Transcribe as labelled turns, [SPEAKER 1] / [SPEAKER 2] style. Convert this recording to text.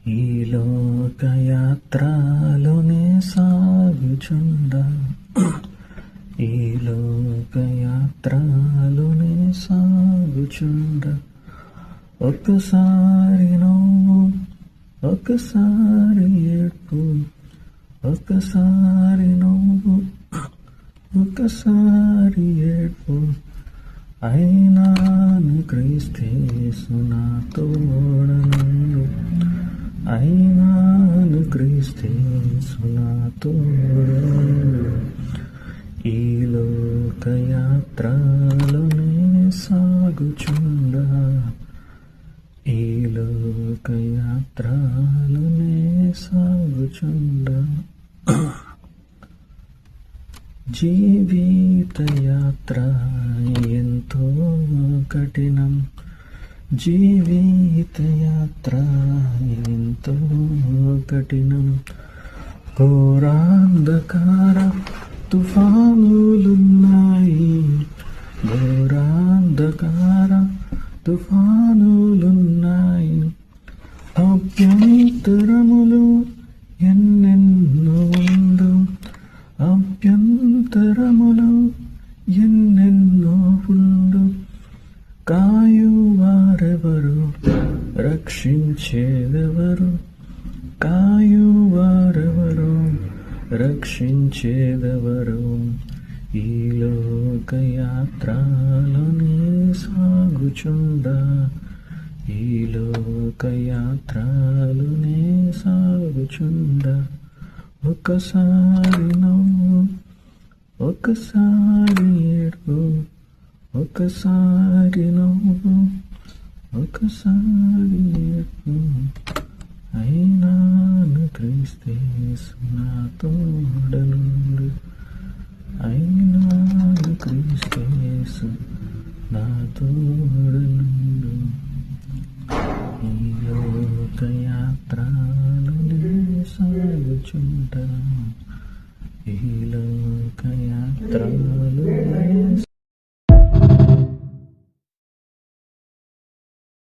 [SPEAKER 1] ఈ లోకయాత్రలోనే సాగుచుండా, ఈ లోకయాత్రలోనే సాగుచుండా, ఒకసారి నవ్వు, ఒకసారి ఏడ్పు, ఒకసారి నవ్వు, ఒకసారి ఏడ్పు, అయినాను క్రీస్తేసు నా తోడనుండు, అయినాను క్రీస్తేసు నా తోడనుండు. ఈ లోకయాత్రలోనే సాగుచుండా, ఈ లోకయాత్రలోనే సాగుచుండా. జీవిత యాత్ర ఎంతో కఠినం, జీవిత యాత్ర ఎంతో కఠినం. ఘోరాంధకార తుఫానులున్నాయి, ఘోరాంధకార తుఫానులున్నాయి. అభ్యంతరములు ఎన్నెన్నో ఉండు, అభ్యంతరములు ఎన్నెన్నో ఉండు. కాయువారెవరు, రక్షించేదెవరు, కాయువారెవరు, రక్షించేదెవరు. ఈ లోకయాత్రలోనే సాగుచుండా, ఈ లోకయాత్రలోనే సాగుచుండా. ఒకసారి నవ్వు, ఒకసారి ఏడ్పు, ఒకసారి నవ్వు, ఒకసారి ఏడ్పు, అయినాను క్రీస్తేసు నా తోడనుండు, అయినాను క్రీస్తేసు నా తోడనుండు. ఈ లోకయాత్రలోనే సాగుచుంటా, ఈ లోకయాత్రలోనే